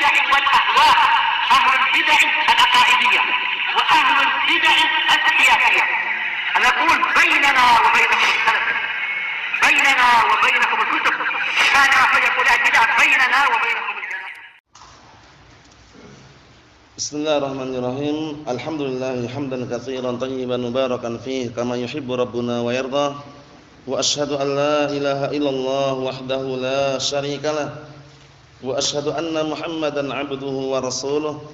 البدع والأهواء، أهل البدع العقائدية وأهل البدع السياسية. نقول بيننا وبينكم السلف، بيننا وبينكم الكتب، كان فيقول البدع بيننا وبينكم الجنة. Bismillahirrahmanirrahim. Alhamdulillah hamdan katsiran tayyiban mubarakan fihi kama yuhibbu rabbuna wa yarda. Wa asyhadu an la ilaha illallah wahdahu la syarikalah. Wa asyhadu anna Muhammadan 'abduhu wa rasuluh.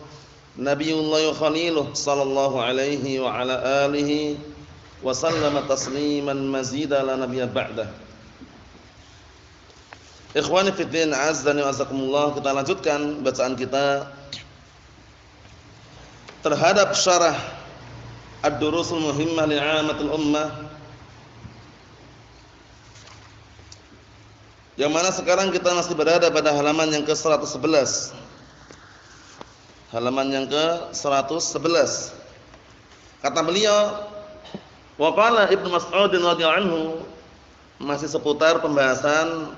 Nabiyullah wa khaliluh sallallahu alaihi wa ala alihi wa sallama tasliman mazida la nabiyya ba'dah. Ikhwani fid din, azdani wa azakumullah. Kita lanjutkan bacaan kita terhadap syarah Ad-Durusul Muhimmah li'amatil ummah, yang mana sekarang kita masih berada pada halaman yang ke-111. Halaman yang ke-111. Kata beliau, wa qala Ibnu Mas'ud radhiyallahu anhu, masih seputar pembahasan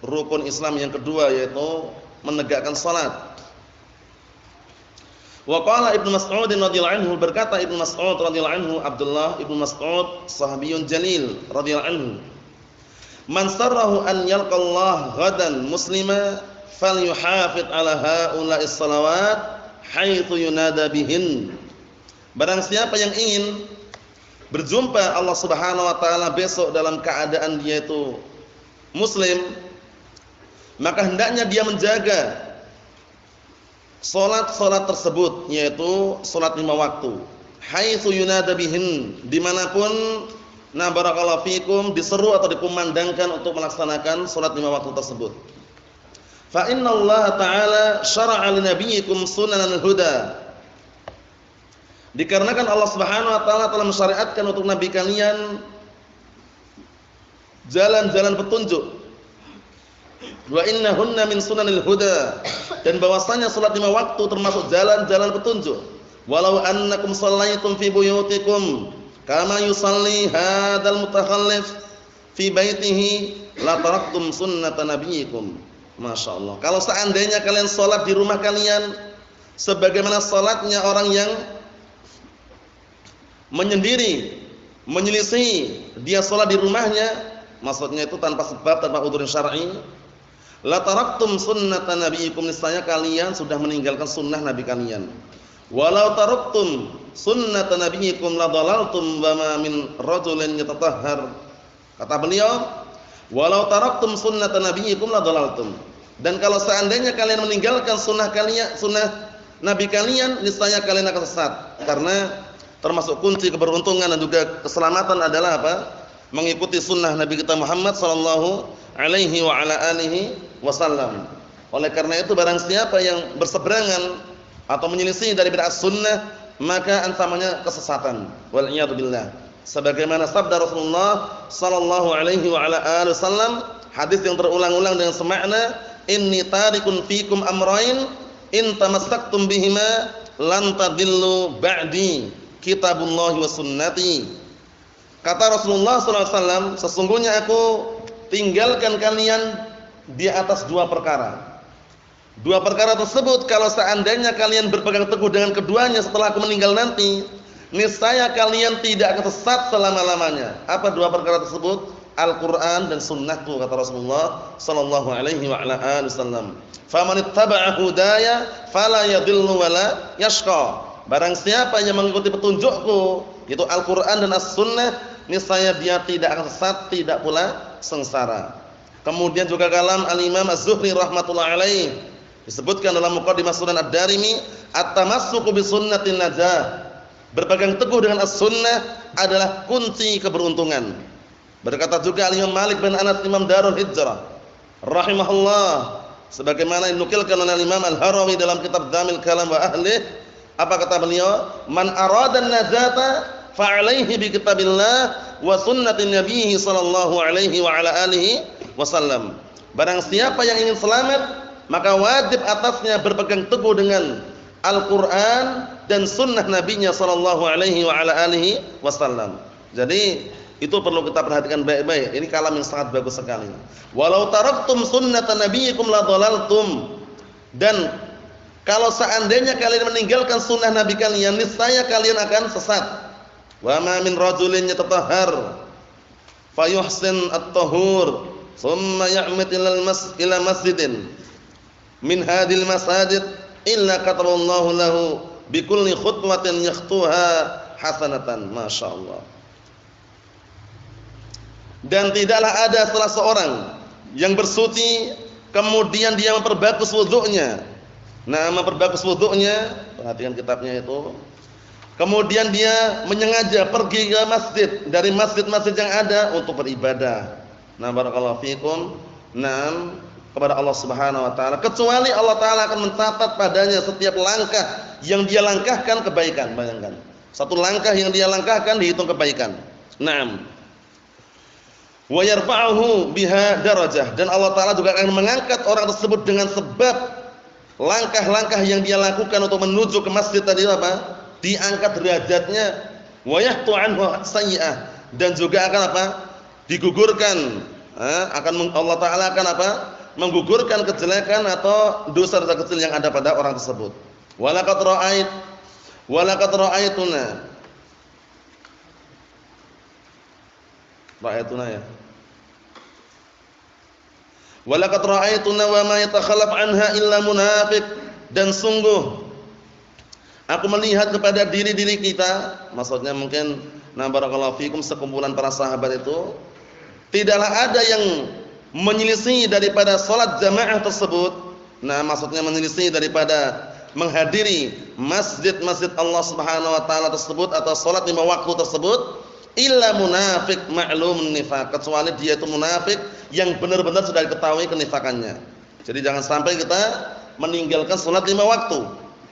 rukun Islam yang kedua, yaitu menegakkan salat. Wa qala Ibnu Mas'ud radhiyallahu anhu, berkata Ibnu Mas'ud radhiyallahu anhu, Abdullah Ibnu Mas'ud sahabiyun jalil radhiyallahu anhu, man sarrahu an yalqallah ghadan muslima falyuhafid ala haula'is salawat haitsu yunada bihin. Barang siapa yang ingin berjumpa Allah Subhanahu wa taala besok dalam keadaan dia itu muslim, maka hendaknya dia menjaga salat-salat tersebut, yaitu salat 5 waktu. Haitsu yunada bihin, dimanapun, nah barakallahu fikum, diseru atau dikumandangkan untuk melaksanakan salat 5 waktu tersebut. Fa inna Allah ta'ala syara'a li nabiyyikum sunanal huda. Dikarenakan Allah Subhanahu wa taala telah mensyariatkan untuk nabi kalian jalan-jalan petunjuk. Wa innahunna min sunanil huda, dan bahwasanya salat 5 waktu termasuk jalan-jalan petunjuk. Walau annakum shallaitum fi buyutikum kama yusalli hadzal mutakhallif fi baitihi la taraktum sunnata nabiyyikum. Masyaallah. Kalau seandainya kalian salat di rumah kalian sebagaimana salatnya orang yang menyendiri, menyelisih, dia salat di rumahnya, maksudnya itu tanpa sebab, tanpa udzur syar'i, la taraktum sunnata nabiyyikum, niscaya kalian sudah meninggalkan sunnah nabi kalian. Walau taraktum sunnata nabiyyikum la dhalaltum wa ma min rajulin yatatahhar. Kata beliau, walau taraktum sunnata nabiyyikum la dhalaltum. Dan kalau seandainya kalian meninggalkan sunnah kalian, sunnah nabi kalian, niscaya kalian akan sesat. Karena termasuk kunci keberuntungan dan juga keselamatan adalah apa? Mengikuti sunnah Nabi kita Muhammad sallallahu alaihi wa ala alihi wasallam. Oleh karena itu, barang siapa yang berseberangan atau menyelisih dari bid'ah sunnah, maka ancamannya kesesatan. Wal iyad billah. Sebagaimana sabda Rasulullah sallallahu alaihi wa ala alihi wasallam, hadis yang terulang-ulang dengan semakna, inni tarikun fikum amrayn in tamassaktum bihima lan tadillu ba'di kitabullahi wa sunnati. Kata Rasulullah sallallahu alaihi wasallam, sesungguhnya aku tinggalkan kalian di atas 2 perkara. 2 perkara tersebut kalau seandainya kalian berpegang teguh dengan keduanya setelah aku meninggal nanti, niscaya kalian tidak akan sesat selama-lamanya. Apa 2 perkara tersebut? Al-Qur'an dan sunnahku, kata Rasulullah sallallahu alaihi wa ala alihi wasallam. Faman ittaba'a hudaya fala yadhillu wa la yashqa. Barang siapa yang mengikuti petunjukku, yaitu Al-Qur'an dan As-Sunnah, niscaya dia tidak akan sesat, tidak pula sengsara. Kemudian juga kalam Al-Imam Az-Zuhri rahmatullah alaih, disebutkan dalam Muqaddimah Sunan Ad-Darimi, at-tamassuku bi sunnatin najah. Berpegang teguh dengan As-Sunnah adalah kunci keberuntungan. Berkata juga Al-Imam Malik bin Anas, Imam Darul Hijrah rahimahullah, sebagaimana dinukilkan oleh Imam Al-Harawi dalam kitab Dzamil Kalam wa Ahlih, apa kata beliau? Man arada an-najata fa'alaihi bi kitabillah wa sunnatin nabiyhi sallallahu alaihi wa ala alihi wasallam. Barang siapa yang ingin selamat, maka wajib atasnya berpegang teguh dengan Al-Qur'an dan sunnah nabinya sallallahu alaihi wa ala alihi wasallam. Jadi itu perlu kita perhatikan baik-baik. Ini kalam yang sangat bagus sekali. Walau taraktum sunnata nabiyyikum la dhalaltum. Dan Kalau seandainya kalian meninggalkan sunnah Nabi kalian, niscaya kalian akan sesat. Wa ma min rajulin yatatahhar fayuhsin at-tahur thumma ya'mid ila masjidin min hadhil masajid illa kataballahu lahu bikulli khutwatin yakhtuha hasanatan. Masyaallah. Dan tidaklah ada salah seorang yang bersuci kemudian dia memperbagus wudunya. Nah, memperbagus wudunya, perhatikan kitabnya itu. Kemudian dia menyengaja pergi ke masjid dari masjid-masjid yang ada untuk beribadah. Nah, barakallahu fikum. Nah, kepada Allah Subhanahu wa taala, kecuali Allah taala akan mencatat padanya setiap langkah yang dia langkahkan kebaikan. Bayangkan, satu langkah yang dia langkahkan dihitung kebaikan. Naam. Wa yarfa'uhu biha darajah, dan Allah taala juga akan mengangkat orang tersebut dengan sebab langkah-langkah yang dia lakukan untuk menuju ke masjid tadi apa? Diangkat derajatnya. Wa yahtu anhu sayyi'ah, dan juga akan apa? Digugurkan. Allah taala akan apa? Menggugurkan kejelekan atau dosa-dosa kecil yang ada pada orang tersebut. Walaqad ra'aituna. Ra'aituna ya. Walaqad ra'aituna wa ma yatakhallaf anha illa munafiq, dan sungguh aku melihat kepada diri-diri kita, maksudnya mungkin barakallahu fikum sekumpulan para sahabat itu, tidaklah ada yang menyelisih daripada salat jamaah tersebut. Nah, maksudnya menyelisih daripada menghadiri masjid-masjid Allah Subhanahu wa taala tersebut atau salat 5 waktu tersebut, illa munafiq ma'lumun nifaq, kecuali dia itu munafik yang benar-benar sudah diketahui kenifakannya. Jadi jangan sampai kita meninggalkan salat 5 waktu.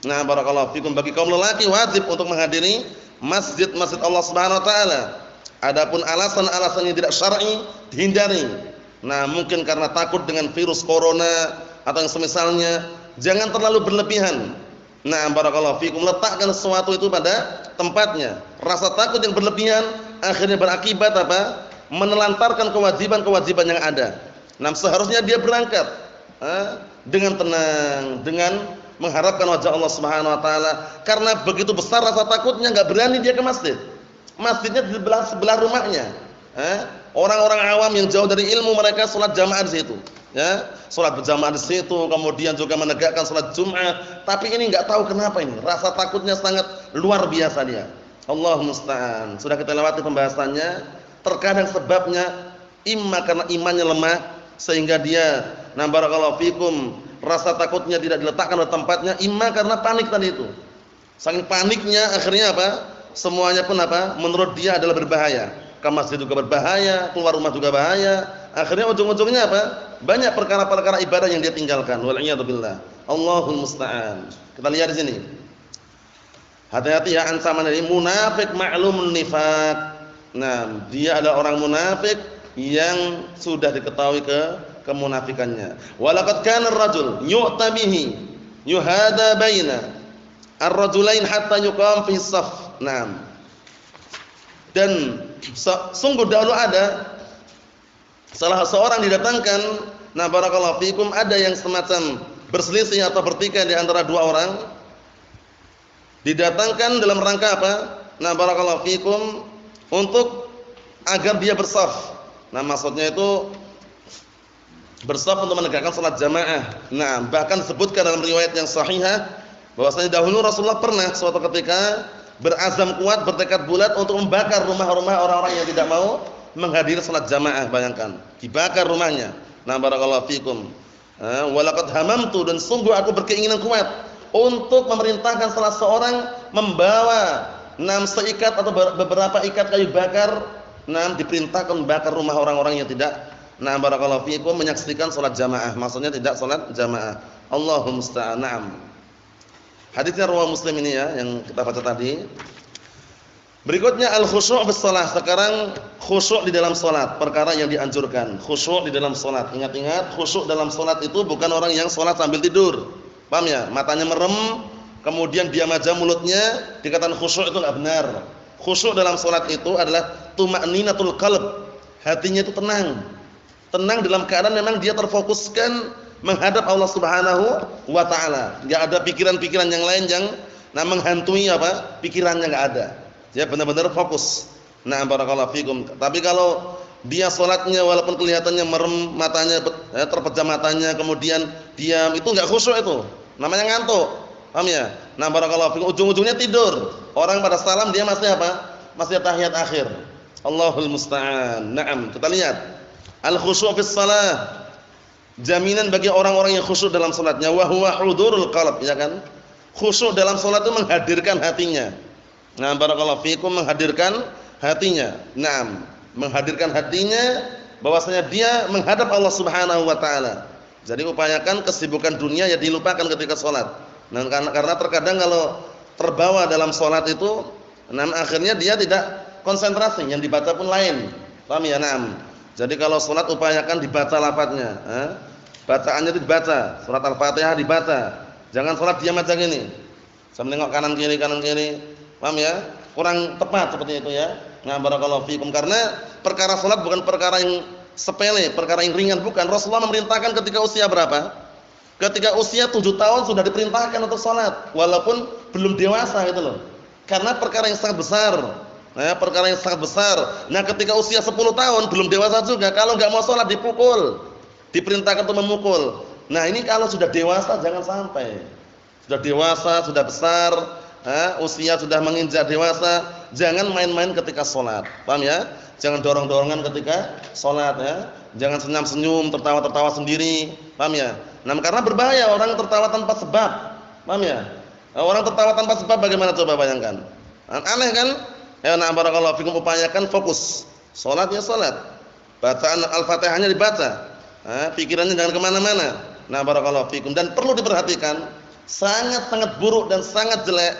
Nah, barakallahu fikum, bagi kaum lelaki wajib untuk menghadiri masjid-masjid Allah Subhanahu wa taala. Adapun alasan-alasan yang tidak syar'i dihindari. Nah, mungkin karena takut dengan virus corona atau yang semisalnya, jangan terlalu berlebihan. Nah, barakallahu fikum, letakkan sesuatu itu pada tempatnya. Rasa takut yang berlebihan akhirnya berakibat apa? Menelantarkan kewajiban-kewajiban yang ada. Nah, seharusnya dia berangkat dengan tenang, dengan mengharapkan wajah Allah Subhanahu wa taala. Karena begitu besar rasa takutnya, enggak berani dia ke masjid. Masjidnya di sebelah rumahnya. Orang-orang awam yang jauh dari ilmu, mereka salat jamaah di situ. Ya, salat berjamaah di situ, kemudian juga menegakkan salat Jumat. Tapi ini enggak tahu kenapa ini, rasa takutnya sangat luar biasa dia. Allahu musta'an. Sudah kita lewati pembahasannya. Terkadang sebabnya imma karena imannya lemah sehingga dia barakallahu fikum, rasa takutnya tidak diletakkan pada tempatnya, imma karena panik tadi itu. Saking paniknya akhirnya apa? Semuanya pun apa? Menurut dia adalah berbahaya. Ke masjid juga berbahaya, keluar rumah juga bahaya. Akhirnya ujung-ujungnya apa? Banyak perkara-perkara ibadah yang dia tinggalkan. Wal iyadu billah. Allahul musta'an. Kita lihat di sini. Hati-hati ya, ancaman dari munafik ma'lumun nifaq. Nah, dia adalah orang munafik yang sudah diketahui kemunafikannya. Walaqad kana ar-rajul yu'tabihi yuhada baina ar-rajulain hatta yuqam fi shaf. Naam. Dan sungguh dahulu ada salah seorang didatangkan, nah barakallahu fikum, ada yang semacam berselisih atau bertikai di antara dua orang. Didatangkan dalam rangka apa? Nah barakallahu fikum, untuk agar dia bersaf. Nah maksudnya itu bersaf untuk menegakkan salat jamaah. Nah, bahkan disebutkan dalam riwayat yang sahihah bahwasanya dahulu Rasulullah pernah suatu ketika berazam kuat, bertekad bulat untuk membakar rumah-rumah orang-orang yang tidak mau menghadiri salat jamaah. Bayangkan, dibakar rumahnya. Nah barakallahu fikum. Walaqad hamamtu, dan sungguh aku berkeinginan kuat untuk memerintahkan salah seorang membawa 6 seikat atau beberapa ikat kayu bakar. Diperintahkan membakar rumah orang-orang yang tidak barakallahu fikum menyaksikan salat jamaah. Maksudnya tidak salat jamaah. Allahumma musta'an. Hadisnya riwayat Muslim ini ya, yang kita baca tadi. Berikutnya al-khusyu' bis shalah. Sekarang khusyuk di dalam salat, perkara yang dianjurkan. Khusyuk di dalam salat. Ingat-ingat, khusyuk dalam salat itu bukan orang yang salat sambil tidur. Paham ya? Matanya merem, kemudian diam aja mulutnya, dikatakan khusyuk, itu enggak benar. Khusyuk dalam salat itu adalah tuma'ninatul qalb. Hatinya itu tenang. Tenang dalam keadaan memang dia terfokuskan menghadap Allah Subhanahu wa taala. Enggak ada pikiran-pikiran yang lain yang menghantui apa? Pikirannya enggak ada. Dia benar-benar fokus. Nah, barakallahu fikum. Tapi kalau dia salatnya walaupun kelihatannya merem matanya, terpejam matanya, kemudian diam, itu enggak khusyuk itu. Namanya ngantuk. Paham ya? Nah, barakallahu fikum, ujung-ujungnya tidur. Orang pada salam dia masih apa? Masih tahiyat akhir. Allahul musta'an. Naam, kita lihat. Al-khusyu' fis shalah. Jaminan bagi orang-orang yang khusyuk dalam salatnya, wa huwa hudurul qalb, ya kan? Khusyuk dalam salat itu menghadirkan hatinya. Nah, barakallahu fikum, menghadirkan hatinya. Naam, menghadirkan hatinya bahwasanya dia menghadap Allah Subhanahu wa taala. Jadi upayakan kesibukan dunia ya dilupakan ketika salat. Nah, karena terkadang kalau terbawa dalam salat itu, akhirnya dia tidak konsentrasi, yang dibaca pun lain. Paham ya? Naam. Jadi kalau salat upayakan dibaca lafadznya, bacaannya itu dibaca, surat Al-Fatihah dibaca. Jangan salat diam aja gini. Sambil nengok kanan kiri. Paham ya? Kurang tepat seperti itu ya. Nah, barakallahu fikum, karena perkara salat bukan perkara yang sepele, perkara yang ringan, bukan. Rasulullah memerintahkan ketika usia berapa? Ketika usia 7 tahun sudah diperintahkan untuk salat, walaupun belum dewasa gitu loh. Karena perkara yang sangat besar. Perkara yang sangat besar. Nah, ketika usia 10 tahun belum dewasa juga, kalau enggak mau salat dipukul. Diperintahkan untuk memukul. Nah, ini kalau sudah dewasa jangan sampai. Sudah dewasa, sudah besar, usia sudah menginjak dewasa, jangan main-main ketika salat. Paham ya? Jangan dorong-dorongan ketika salat ya. Jangan senyum-senyum, tertawa-tertawa sendiri. Paham ya? Nah, karena berbahaya orang tertawa tanpa sebab. Paham ya? Orang tertawa tanpa sebab bagaimana coba bayangkan? Aneh kan? Ya, nah, barakallahu fikum, upayakan fokus. Salat ya salat. Bacaan Al-Fatihahnya dibaca. Pikirannya jangan kemana-mana. Nah, barakallahu fikum, dan perlu diperhatikan, sangat-sangat buruk dan sangat jelek.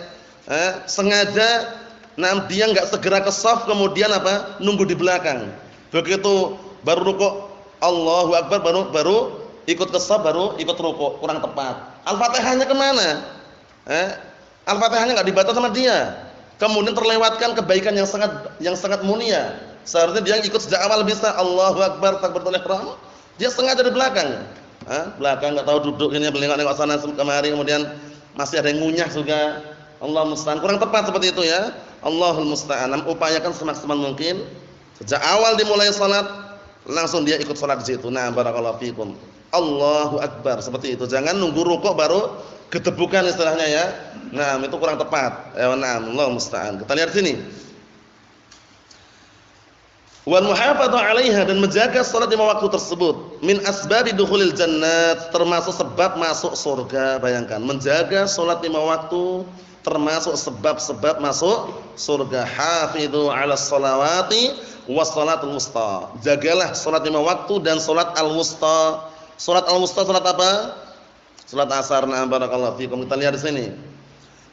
Sengaja dia enggak segera ke shaf, kemudian apa? Nunggu di belakang. Begitu baru rukuk, Allahu Akbar, baru ikut ke shaf, baru ikut rukuk, kurang tepat. Al-Fatihahnya kemana? Al-Fatihahnya enggak dibaca sama dia. Kemudian terlewatkan kebaikan yang sangat mulia. Seharusnya dia ikut sejak awal bisa Allahu Akbar, takbiratul ihram. Dia sengaja di belakang. Belakang enggak tahu duduk ini, nengok sana kemari, kemudian masih ada yang ngunyah juga. Allah musta'an, kurang tepat seperti itu ya. Allahul musta'an. Upayakan semaksimal mungkin sejak awal dimulai salat langsung dia ikut salat di situ. Nah, barakallahu fikum. Allahu Akbar, seperti itu. Jangan nunggu rukuk baru gedebukan istilahnya ya. Nah, itu kurang tepat. Nah, Allah musta'an. Kita lihat sini. Wal muhafadzah 'alaiha, dan menjaga salat di waktu tersebut min asbabi dukhulil jannat, termasuk sebab masuk surga. Bayangkan, menjaga salat 5 waktu termasuk sebab-sebab masuk surga. Hafidhu 'alas shalawati was shalatul wusta. Jagalah salat 5 waktu dan salat al-wusta. Salat al-wusta salat apa? Salat asar. Nah, barakallahu fikum. Kita lihat di sini.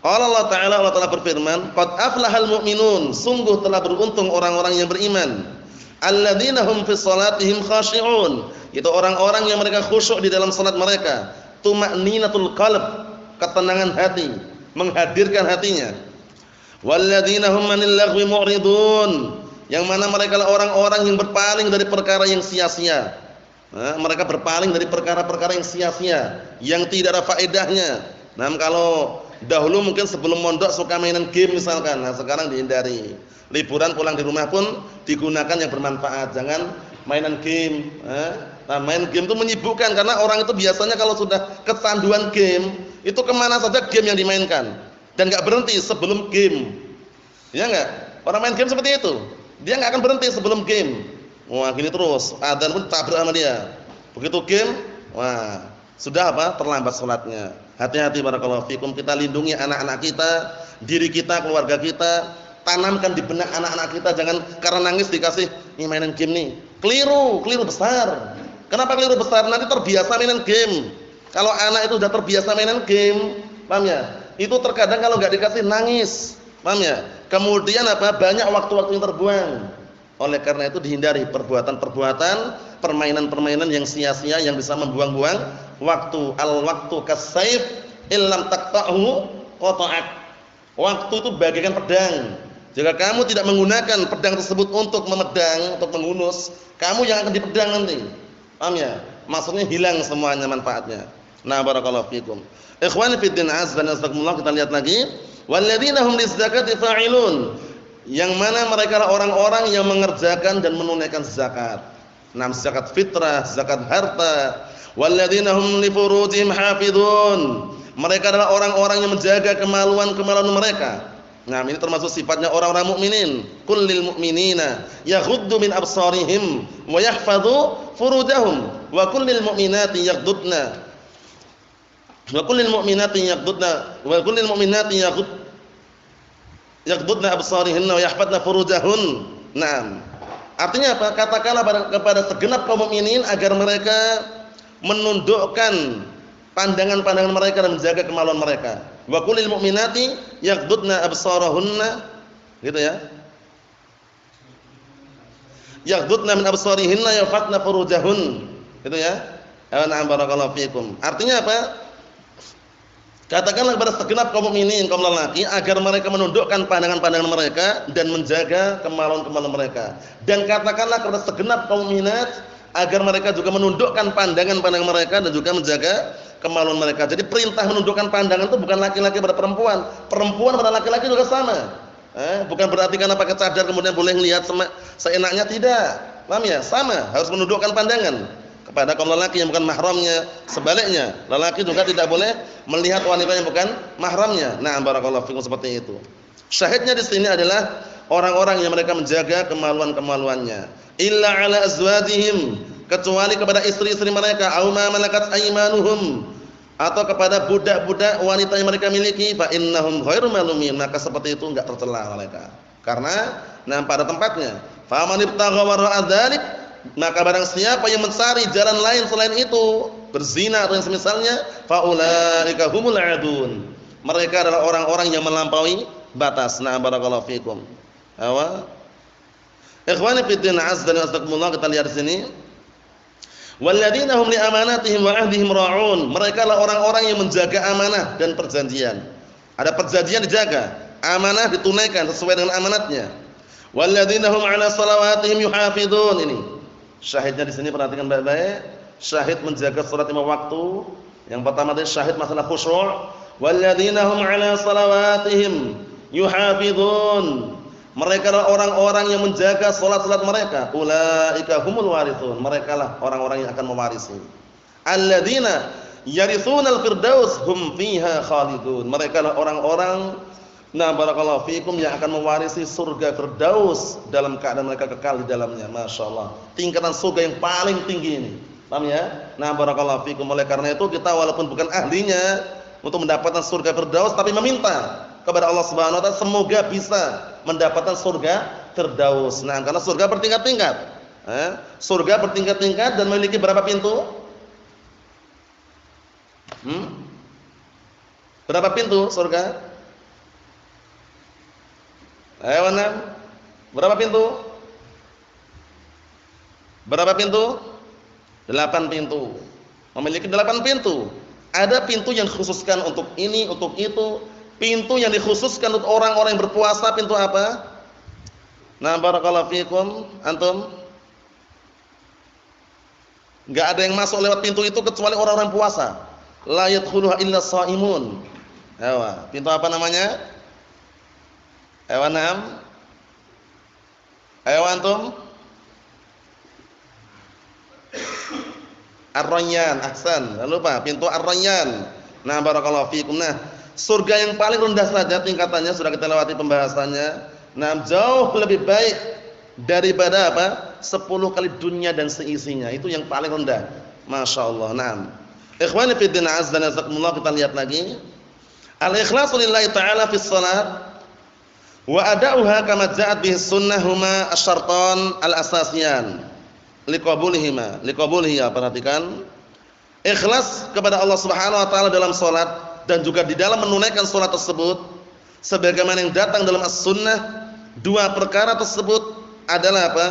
Qala Allah Ta'ala berfirman, qad aflahal mu'minun, sungguh telah beruntung orang-orang yang beriman. Alladzina hum fi shalatihim khashi'un, itu orang-orang yang mereka khusyuk di dalam salat mereka. Tuma'ninatul qalb, ketenangan hati, menghadirkan hatinya. Walladzina hum 'anil lagwi mu'ridun, yang mana mereka adalah orang-orang yang berpaling dari perkara yang sia-sia. Mereka berpaling dari perkara-perkara yang sia-sia, yang tidak ada faedahnya. Nah, kalau dahulu mungkin sebelum mondok suka mainan game misalkan, nah sekarang dihindari. Liburan pulang di rumah pun digunakan yang bermanfaat, jangan mainan game. Nah, main game itu menyibukkan, karena orang itu biasanya kalau sudah kecanduan game, itu kemana saja game yang dimainkan, dan nggak berhenti sebelum game. Ya nggak? Orang main game seperti itu, dia nggak akan berhenti sebelum game. Wah, gini terus, adzan pun tabrak sama dia. Begitu game, wah, sudah apa? Terlambat salatnya. Hati-hati, barakallahu fikum, kita lindungi anak-anak kita, diri kita, keluarga kita. Tanamkan di benak anak-anak kita, jangan karena nangis dikasih ini mainan game nih. Keliru besar. Kenapa keliru besar? Nanti terbiasa mainan game. Kalau anak itu sudah terbiasa mainan game, paham ya? Itu terkadang kalau enggak dikasih nangis, paham ya? Kemudian apa? Banyak waktu-waktu yang terbuang. Oleh karena itu dihindari perbuatan-perbuatan, permainan-permainan yang sia-sia, yang bisa membuang-buang waktu. Al-waktu kas-saif illam taqta'hu qata'ak. Waktu itu bagaikan pedang. Jika kamu tidak menggunakan pedang tersebut untuk memedang, untuk menghunus, kamu yang akan dipedang nanti. Paham ya? maksudnya hilang semuanya manfaatnya. Nah, barakallahu fikum. Ikhwani fid din azza wa jalla, kita lihat lagi, walladzina hum lizakati fa'ilun, yang mana mereka adalah orang-orang yang mengerjakan dan menunaikan zakat. Nah, zakat fitrah, zakat harta. Walladzina hum li furujihim hafizun, mereka adalah orang-orang yang menjaga kemaluan-kemaluan mereka. Nah, ini termasuk sifatnya orang-orang mukminin. Kullil mu'minina yaghuddu min absarihim wa yahfazu furujahum wa kullil mu'minati yaghuddna yaghuddna absarihinna wa yahfazna furujahun. Naam. Artinya apa? Katakanlah kepada segenap kaum mukminin agar mereka menundukkan pandangan-pandangan mereka dan menjaga kemaluan mereka. Wa kullil mu'minati yaghuddna absarahunna, gitu ya. Yaghuddna min absarihinna yahfazna furujahun, gitu ya. Na'am, barakallahu fikum. Artinya apa? Katakanlah kepada segenap kaum mukminin, kaum lelaki, agar mereka menundukkan pandangan-pandangan mereka dan menjaga kemaluan-kemaluan mereka. Dan katakanlah kepada segenap kaum mukminat agar mereka juga menundukkan pandangan-pandangan mereka dan juga menjaga kemaluan mereka. Jadi perintah menundukkan pandangan itu bukan laki-laki pada perempuan, perempuan pada laki-laki juga sama. Bukan berarti karena pakai cadar kemudian boleh lihat seenaknya, tidak. Paham ya? Sama, harus menundukkan pandangan kepada kaum lelaki yang bukan mahramnya. Sebaliknya, lelaki juga tidak boleh melihat wanita yang bukan mahramnya. Nah, barakallahu fikum, seperti itu. Syahidnya di sini adalah orang-orang yang mereka menjaga kemaluan-kemaluannya. Illa ala azwajihim, kecuali kepada istri-istri mereka, aw ma malakat aymanuhum, atau kepada budak-budak wanita yang mereka miliki, fa innahum ghairu malumin, maka seperti itu enggak tercela mereka. Karena pada tempatnya. Fa man ibtagha wara'a dzalik, maka barang siapa yang mencari jalan lain selain itu, berzina atau yang semisalnya, faulaika humul adun, mereka adalah orang-orang yang melampaui batas. Nah, barakallahu fikum. Ikhwani fid din azza wa jalla, kita lihat di sini. Walladzina hum li amanatihim wa ahdihim ra'un, mereka adalah orang-orang yang menjaga amanah dan perjanjian. Ada perjanjian dijaga, amanah ditunaikan sesuai dengan amanatnya. Walladzina hum 'ala salawatihim yuhafizun, ini syahidnya di sini, perhatikan baik-baik. Syahid menjaga salat 5 waktu. Yang pertama tadi syahid masalah khusyuk. Walladzina hum 'ala salawatihim yuhafizun, mereka adalah orang-orang yang menjaga salat-salat mereka. Ulaika humul warithun, mereka lah orang-orang yang akan mewarisi. Alladzina yarithunal firdaus hum fiha khalidun, mereka lah orang-orang, nah barakallahu fikum, yang akan mewarisi surga firdaus dalam keadaan mereka kekal di dalamnya. Masyaallah, tingkatan surga yang paling tinggi ini. Paham ya? Nah barakallahu fikum, oleh karena itu kita walaupun bukan ahlinya untuk mendapatkan surga firdaus, tapi meminta kepada Allah Subhanahu wa taala semoga bisa mendapatkan surga firdaus. Nah, karena surga bertingkat-tingkat. Surga bertingkat-tingkat dan memiliki berapa pintu? Berapa pintu surga? Ayo, berapa pintu? Berapa pintu? 8 pintu. Memiliki 8 pintu. Ada pintu yang dikhususkan untuk ini, untuk itu. Pintu yang dikhususkan untuk orang-orang yang berpuasa, pintu apa? Nah, barakallahu fikum, antum. Enggak ada yang masuk lewat pintu itu kecuali orang-orang puasa. La yadkhuluha illa shaimun. Pintu apa namanya? Nam. Ayo antum. Ar-Rayyan, ahsan. Jangan lupa pintu Ar-Rayyan. Nah, barakallahu fikum. Nah, surga yang paling rendah saja tingkatannya sudah kita lewati pembahasannya. Nah, jauh lebih baik daripada apa? 10 kali dunia dan seisinya. Itu yang paling rendah. Masya Allah. Naam. Ikhwani fi din azza wa jalla, kita lihat lagi. Al-ikhlasu lillahi ta'ala fi shalat wa ada'uha kama ja'at bihi sunnah huma asy-syartan al-asasiyan liqabulihima. Liqabulihi, perhatikan. Ikhlas kepada Allah Subhanahu wa taala dalam salat dan juga di dalam menunaikan salat tersebut sebagaimana yang datang dalam as-sunnah. Dua perkara tersebut adalah apa?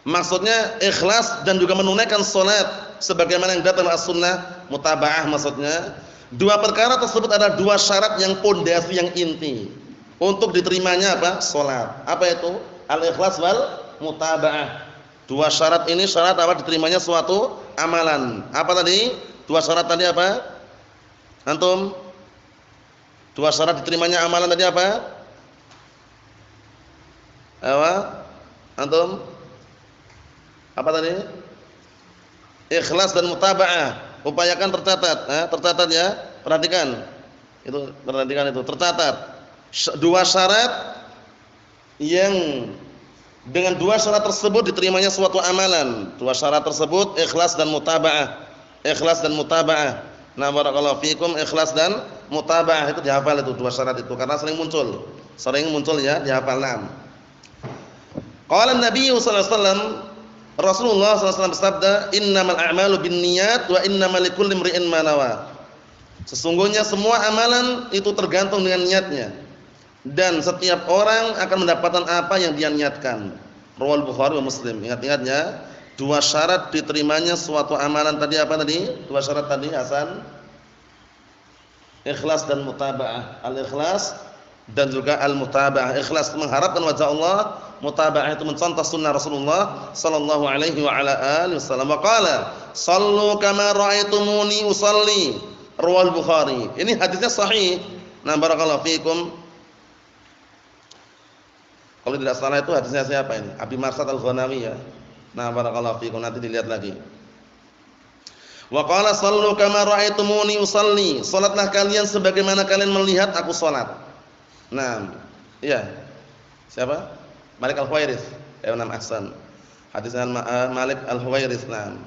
Maksudnya ikhlas dan juga menunaikan salat sebagaimana yang datang dalam as-sunnah, mutabaah maksudnya. Dua perkara tersebut adalah dua syarat yang pondasi, yang inti untuk diterimanya apa? Salat. Apa itu? Al-ikhlas wal mutabaah. Dua syarat ini syarat apa? Diterimanya suatu amalan. Apa tadi? Dua syarat tadi apa? Antum? Dua syarat diterimanya amalan tadi apa? Apa? Antum? Apa tadi? Ikhlas dan mutaba'ah. Upayakan tercatat, tercatat ya. Perhatikan. Itu perhatikan itu, tercatat. Dua syarat yang dengan dua syarat tersebut diterimanya suatu amalan. Dua syarat tersebut ikhlas dan mutaba'ah. Ikhlas dan mutaba'ah. Nah, barakallahu fikum, ikhlas dan mutaba'ah itu dihafal itu dua syarat itu karena sering muncul. Sering muncul ya, dihafal. Naam. Qala Nabi sallallahu alaihi wasallam, Rasulullah sallallahu alaihi wasallam bersabda, "Innamal a'malu binniyat wa innamal likulli imri'in ma nawa." Sesungguhnya semua amalan itu tergantung dengan niatnya. Dan setiap orang akan mendapatkan apa yang dia niatkan. Riwayat Bukhari dan Muslim. Ingat-ingat ya, dua syarat diterimanya suatu amalan tadi apa tadi? Dua syarat tadi Hasan. Ikhlas dan mutaba'ah. Al-ikhlas dan juga al-mutaba'ah. Ikhlas mengharapkan wajah Allah, mutaba'ah itu mencontoh sunnah Rasulullah sallallahu alaihi wa ala alihi wasallam. Wa qala, "Shallu kama ra'aitumuni usalli." Riwayat Bukhari. Ini hadisnya sahih. Nah, barakallahu fikum. Kalau tidak salah itu hadisnya siapa ini? Abi Marsad Al-Ghanawi ya. Nah, barakallahu fikum, nanti dilihat lagi. Wa qala sallu kama ra'aitumuni usalli. Salatlah kalian sebagaimana kalian melihat aku salat. Nah, iya. Siapa? Malik Al-Huwairits. Imam Ahsan. Hadisnya Malik Al-Huwairits. Nah.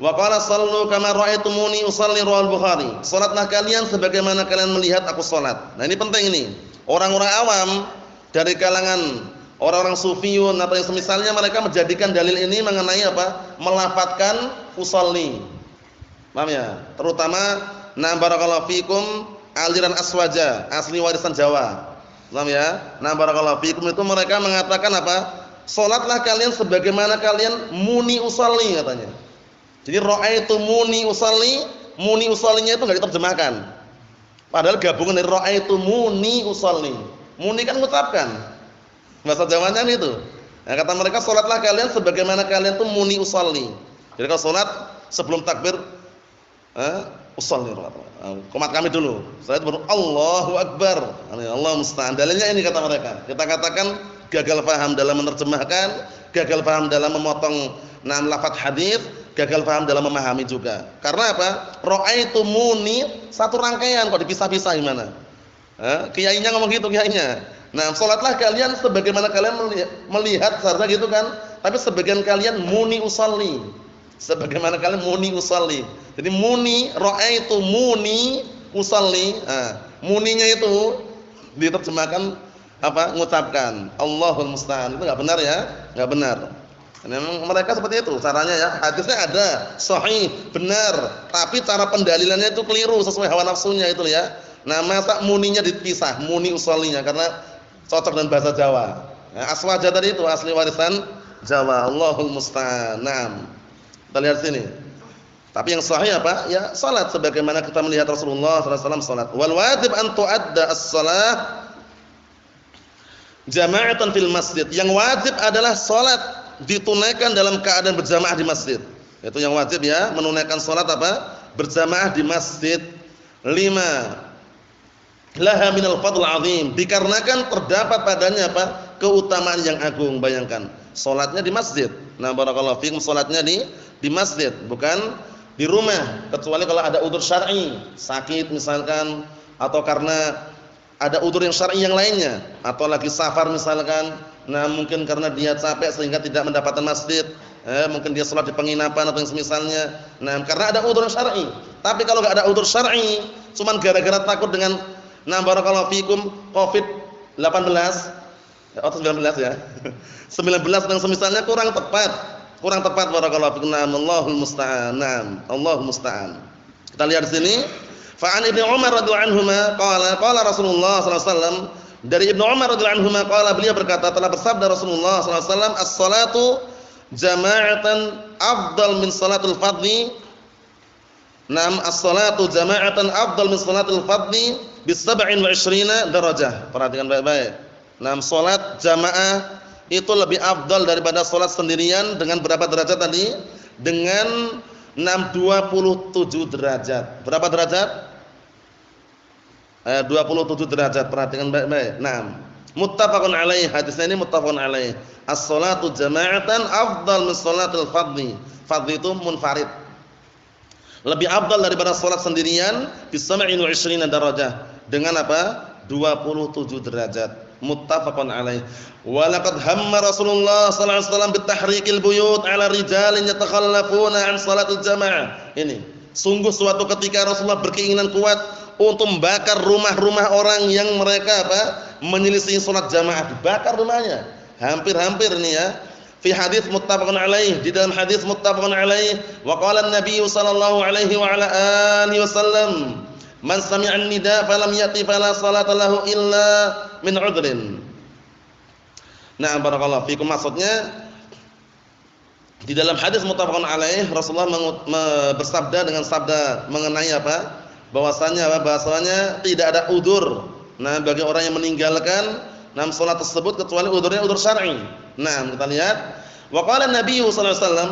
Wa qala sallu kama ra'aitumuni usalli riwayat Bukhari. Salatlah kalian sebagaimana kalian melihat aku salat. Nah, ini penting ini. Orang-orang awam dari kalangan orang-orang sufiyun atau yang semisalnya mereka menjadikan dalil ini mengenai apa? Melafadzkan usolli. Paham ya? Terutama barakallahu fikum aliran Aswaja, asli warisan Jawa. Paham ya? Barakallahu fikum itu mereka mengatakan apa? Salatlah kalian sebagaimana kalian muni usolli katanya. Jadi ra'aitu muni usolli, muni usollinya itu enggak diterjemahkan. Padahal gabungan dari ra'aitu muni usolli. Muni kan mengucapkan. Bahasa Jawanya itu. Nah, kata mereka salatlah kalian sebagaimana kalian tuh muni usolli. Jadi kalau salat sebelum takbir usolli. Qomat kami dulu. Salat baru Allahu Akbar. Allah musta'an. Dalilnya ini kata mereka. Kita katakan gagal paham dalam menerjemahkan, gagal paham dalam memotong lafaz hadis, gagal paham dalam memahami juga. Karena apa? Ra'aitu muni satu rangkaian kok dipisah-pisah gimana? Kiainya ngomong gitu kiainya. Nah, salatlah kalian sebagaimana kalian melihat seharusnya gitu kan. Tapi sebagian kalian muni usolli. Sebagaimana kalian muni usolli. Jadi muni ra'aitu muni usolli. Muninya itu diterjemahkan apa? Mengucapkan. Allahul musta'an. Itu enggak benar ya? Enggak benar. Memang mereka seperti itu caranya ya. Hadisnya ada, sahih, benar, tapi cara pendalilannya itu keliru sesuai hawa nafsunya itu ya. Nah, masa muninya dipisah, muni usollinya karena cocok dengan bahasa Jawa. Nah, Aswaja tadi itu asli warisan Jawa. Allahul musta'an. Naam. Kita lihat sini. Tapi yang sahih apa? Ya salat sebagaimana kita melihat Rasulullah sallallahu alaihi wasallam salat. Wal wajib an tu'adda as-shalah jama'atan fil masjid. Yang wajib adalah salat ditunaikan dalam keadaan berjamaah di masjid. Itu yang wajib ya, menunaikan salat apa? Berjamaah di masjid. 5. Laha minal fadl azim, dikarenakan terdapat padanya apa? Keutamaan yang agung. Bayangkan, salatnya di masjid. Nah, barakallahu fikum, salatnya di masjid, bukan di rumah, kecuali kalau ada udzur syar'i, sakit misalkan, atau karena ada udzur yang syar'i yang lainnya, atau lagi safar misalkan. Nah, mungkin karena dia capek sehingga tidak mendapatkan masjid, mungkin dia salat di penginapan atau yang semisalnya. Nah, karena ada udzur syar'i. Tapi kalau enggak ada udzur syar'i, cuman gara-gara takut dengan barakallahu fikum COVID-19 atau 19 ya. 19 dan semisalnya kurang tepat barakallahu fikum. Allahul musta'an. Allahul musta'an. Kita lihat di sini. Fa an Ibnu Umar radhiyallahu anhuma qala Rasulullah sallallahu alaihi wasallam, dari Ibnu Umar radhiyallahu anhuma qala, beliau berkata, telah bersabda Rasulullah sallallahu alaihi wasallam, as-salatu jama'atan afdal min salatul fardhi. Naam, as-salatu jama'atan afdal min salatul fardhi bi 27 darajah. Perhatikan baik-baik. Naam, salat jamaah itu lebih afdal daripada salat sendirian dengan berapa derajat tadi? Dengan 27 derajat. Berapa derajat? 27 derajat. Perhatikan baik-baik. Naam. Muttafaqun alaih. Hadisnya ini muttafaqun alaih. As-salatu jama'atan afdal min salatil fardhi. Fardhi itu munfarid. Lebih afdal daripada salat sendirian bi 27 darajah. Dengan apa? 27 derajat. Muttafaqun alaih. Wa laqad hamma Rasulullah sallallahu alaihi wasallam bitahrikil buyut 'ala rijalin yatakhallafuna 'an salatil jamaah. Ini, sungguh suatu ketika Rasulullah berkeinginan kuat untuk membakar rumah-rumah orang yang mereka apa? Menyelisih salat jamaah, dibakar rumahnya. Hampir-hampir ini ya. Fi hadis muttafaqun alaih, di dalam hadis muttafaqun alaih, wa qala an-nabiy sallallahu alaihi wa ala alihi wasallam, man sami'a an-nida falam yati fala salata lahu illa min 'udhrin. Nah, barakallahu fikum, maksudnya di dalam hadis muttafaqun alaih Rasulullah bersabda dengan sabda mengenai apa? Bahwasanya tidak ada udzur. Nah, bagi orang yang meninggalkan salat tersebut kecuali udzurnya udzur syar'i. Nah, kita lihat wa qala an-nabiy sallallahu alaihi wasallam,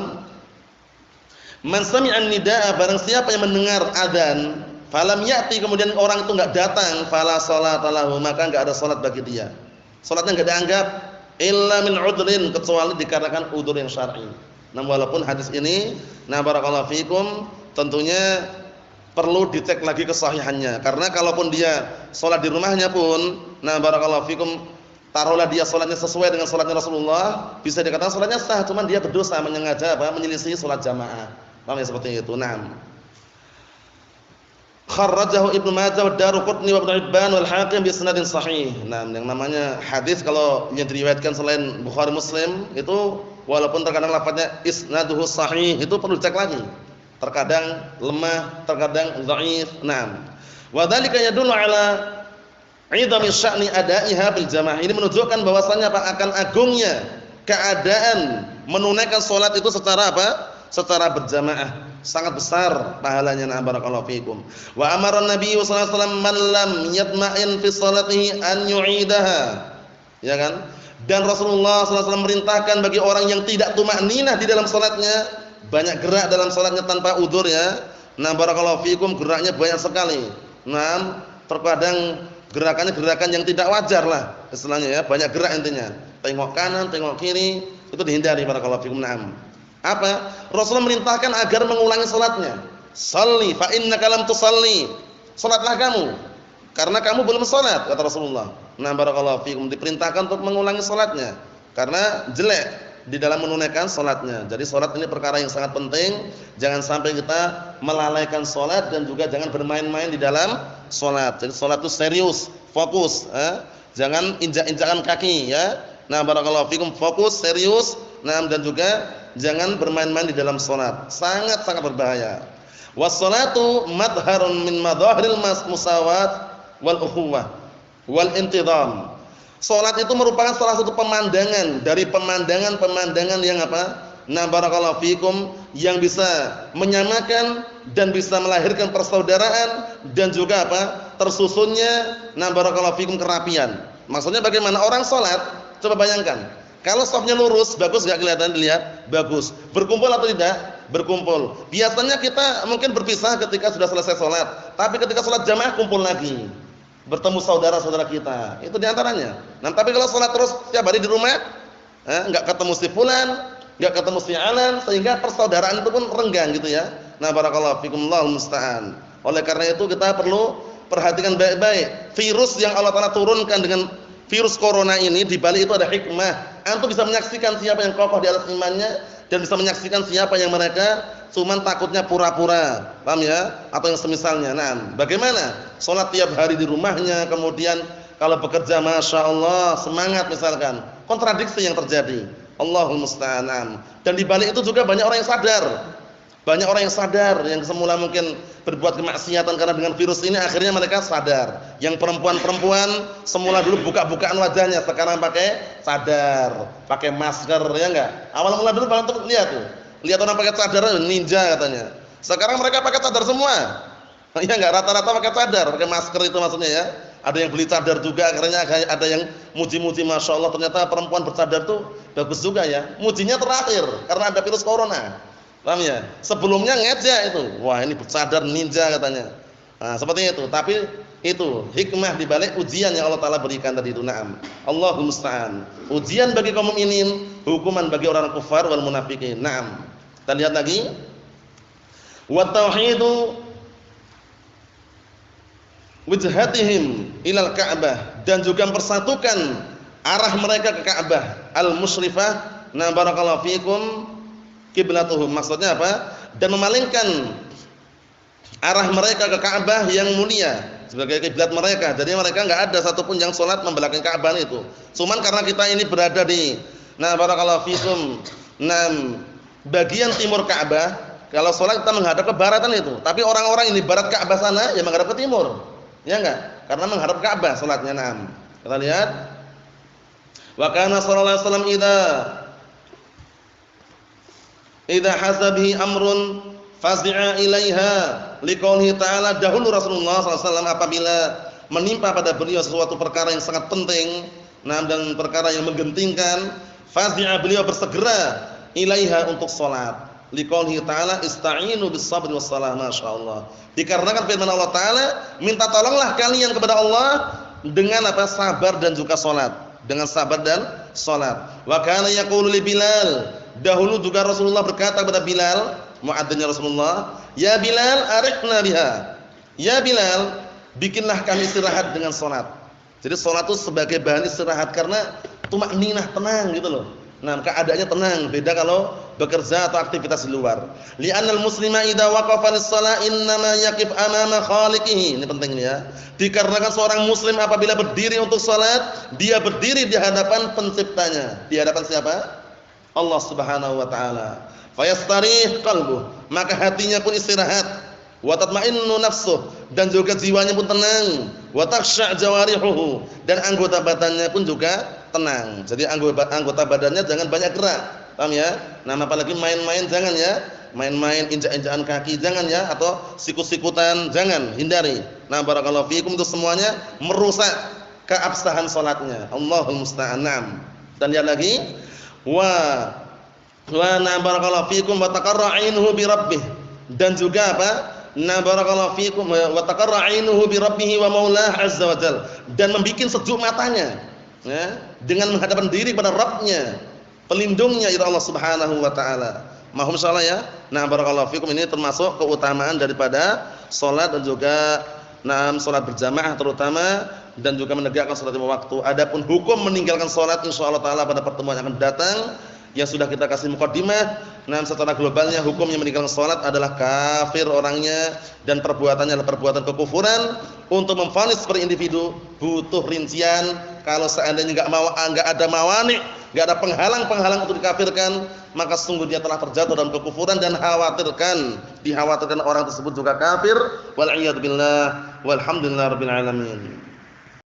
man sami'a an-nidaa, barang siapa yang mendengar adzan falam ya'ti, kemudian orang itu enggak datang, fala sholata lahu, maka enggak ada salat bagi dia. Salatnya enggak dianggap illa min udhrin, kecuali dikarenakan udzur yang syar'i. Nah, walaupun hadis ini barakallahu fikum tentunya perlu dicek lagi kesahihannya, karena kalaupun dia salat di rumahnya pun barakallahu fikum, taruhlah dia salatnya sesuai dengan salatnya Rasulullah, bisa dikatakan salatnya sah, cuman dia berdosa menyengaja menyelisih salat jamaah. Paham ya, seperti itu. Kharrajahu Ibnu Majah wa Daruqutni wa Ibnu Hibban wal Hakim bi isnadin sahih. Yang namanya hadis kalau yang diriwayatkan selain Bukhari Muslim itu walaupun terkadang lafadznya isnaduhu sahih, itu perlu dicek lagi. Terkadang lemah, terkadang dhaif. Wa dzalika yadullu ala 'idami sya'ni ada'iha bil jamaah. Ini menunjukkan bahwasannya akan agungnya keadaan menunaikan salat itu secara apa? Secara berjamaah. Sangat besar pahalanya. Barakallahu fikum. Wa amara an-nabiy sallallahu alaihi wasallam man lam yatma'in fi salatihi an yu'idaha. Ya kan? Dan Rasulullah sallallahu alaihi wasallam merintahkan bagi orang yang tidak tumakninah di dalam salatnya, banyak gerak dalam salatnya tanpa udzur ya. Barakallahu fikum, geraknya banyak sekali. Terkadang gerakannya gerakan yang tidak wajar lah istilahnya ya, banyak gerak intinya. Tengok kanan, tengok kiri, itu dihindari. Barakallahu fikum. Apa? Rasulullah merintahkan agar mengulangi salatnya. Shalli fa innaka lam tusalli. Salatlah kamu karena kamu belum salat, kata Rasulullah. Barakallahu fikum, diperintahkan untuk mengulangi salatnya karena jelek di dalam menunaikan salatnya. Jadi salat ini perkara yang sangat penting, jangan sampai kita melalaikan salat dan juga jangan bermain-main di dalam salat. Jadi salat itu serius, fokus, jangan injak-injakan kaki ya. Barakallahu fikum, fokus, serius, dan juga jangan bermain-main di dalam salat. Sangat-sangat berbahaya. Was-salatu madharun min madhahiril musawat wal ukhuwah wal intidham. Salat itu merupakan salah satu pemandangan dari pemandangan-pemandangan yang apa? Barakallahu fikum, yang bisa menyamakan dan bisa melahirkan persaudaraan dan juga apa? Tersusunnya barakallahu fikum kerapian. Maksudnya bagaimana orang salat? Coba bayangkan. Kalau safnya lurus, bagus enggak kelihatan dilihat? Bagus. Berkumpul atau tidak? Berkumpul. Biasanya kita mungkin berpisah ketika sudah selesai salat, tapi ketika salat jamaah kumpul lagi. Bertemu saudara-saudara kita. Itu di antaranya. Tapi kalau salat terus tiap hari di rumah, enggak ketemu si fulan, enggak ketemu si alan, sehingga persaudaraan itu pun renggang gitu ya. Barakallahu fikum, Allahul musta'an. Oleh karena itu kita perlu perhatikan baik-baik. Virus yang Allah Taala turunkan dengan virus corona ini, di balik itu ada hikmah. Antum bisa menyaksikan siapa yang kokoh di atas imannya dan bisa menyaksikan siapa yang mereka cuman takutnya pura-pura. Paham ya? Atau yang semisalnya. Bagaimana? Salat tiap hari di rumahnya, kemudian kalau bekerja Masya Allah semangat misalkan. Kontradiksi yang terjadi. Allahul musta'an. Dan di balik itu juga banyak orang yang sadar. Banyak orang yang sadar, yang semula mungkin berbuat kemaksiatan karena dengan virus ini akhirnya mereka sadar. Yang perempuan-perempuan semula dulu buka-bukaan wajahnya, sekarang pakai cadar, pakai masker, ya enggak? Awal mula dulu untuk lihat tuh. Lihat orang pakai cadar ninja katanya. Sekarang mereka pakai cadar semua. Ya enggak, rata-rata pakai cadar, pakai masker itu maksudnya ya. Ada yang beli cadar juga, akhirnya ada yang muji-muji, masya Allah ternyata perempuan bercadar tuh bagus juga ya. Mujinya terakhir karena ada virus corona. Paham ya? Sebelumnya ngejek itu. Wah, ini bercadar ninja katanya. Nah, seperti itu. Tapi itu hikmah di balik ujian yang Allah Taala berikan tadi itu. Naam. Allahul musta'an. Ujian bagi kaum mukminin, hukuman bagi orang kufar wal munafiqin. Naam. Kita lihat lagi. Wa tauhidu wijhatihim ilal Ka'bah, dan juga mempersatukan arah mereka ke Ka'bah al-musyrifah. Nah, barakallahu fikum kiblatuhum. Maksudnya apa? Dan memalingkan arah mereka ke Ka'bah yang mulia sebagai kiblat mereka. Jadi mereka enggak ada satupun yang salat membelakangi Ka'bah itu. Cuman karena kita ini berada di barakallahu fikum bagian timur Ka'bah, kalau salat kita menghadap ke baratan itu. Tapi orang-orang ini barat Ka'bah sana yang menghadap ke timur. Ya enggak? Karena menghadap Ka'bah salatnya. Naam. Kita lihat. Wa kana sallallahu alaihi wasallam idza hasabihi amrun fazi'a ilaiha liqaulihi ta'ala. Dahulu Rasulullah SAW apabila menimpa pada beliau sesuatu perkara yang sangat penting, dan perkara yang menggentingkan, fazi'a, beliau bersegera ilaiha untuk salat. Liqaulihi ta'ala ista'inu bis sabri was salah. Masyaallah. Dikarenakan firman Allah Ta'ala, minta tolonglah kalian kepada Allah dengan apa? Sabar dan juga salat. Dengan sabar dan salat. Wa kana yaqulu li Bilal. Dahulu juga Rasulullah berkata kepada Bilal, muadzinnya Rasulullah, "Ya Bilal, arihna biha." Ya Bilal, bikinlah kami istirahat dengan salat. Jadi salat itu sebagai bahan istirahat karena tumakninah, tenang gitu loh. Nah, keadaannya tenang, beda kalau bekerja atau aktivitas di luar. Li'annal muslima idza waqafa lis-shalah innama yaqif amama khaliqihi. Ini penting ya. Dikarenakan seorang muslim apabila berdiri untuk salat, dia berdiri di hadapan penciptanya. Di hadapan siapa? Allah Subhanahu wa taala. Fayastarih qalbuh, maka hatinya pun istirahat. Wa tatma'innu nafsuh, dan juga jiwanya pun tenang. Wa takhsha' jawarihuhu, dan anggota badannya pun juga tenang. Jadi anggota badannya jangan banyak gerak. Paham ya? Nah, apalagi main-main jangan ya. Main-main injak-injakan kaki jangan ya, atau sikut-sikutan jangan, hindari. Nah, barakallahu fiikum, itu semuanya merusak keabsahan salatnya. Allahul musta'an. Dan lihat lagi, wa barakallahu fiikum wa taqarra 'ainuhu bi rabbih, dan juga apa? Barakallahu fiikum wa taqarra 'ainuhu bi rabbih wa maulah azza wa jalla, dan membikin sejuk matanya ya, dengan menghadapkan diri pada Rabbnya, pelindungnya itu Allah Subhanahu wa taala. Mahum insyaallah ya. Barakallahu fiikum, ini termasuk keutamaan daripada salat dan juga salat berjamaah terutama, dan juga menegakkan salat lima waktu. Adapun hukum meninggalkan salat insyaallah taala pada pertemuan yang akan datang yang sudah kita kasih mukadimah. Secara globalnya hukum yang meninggalkan salat adalah kafir orangnya, dan perbuatannya adalah perbuatan kekufuran. Untuk memvonis per individu butuh rincian. Kalau seandainya enggak ada mawani', enggak ada penghalang-penghalang untuk dikafirkan, maka sungguh dia telah terjatuh dalam kekufuran, dan dikhawatirkan orang tersebut juga kafir. Wal iyad billah, walhamdulillahirabbil alamin.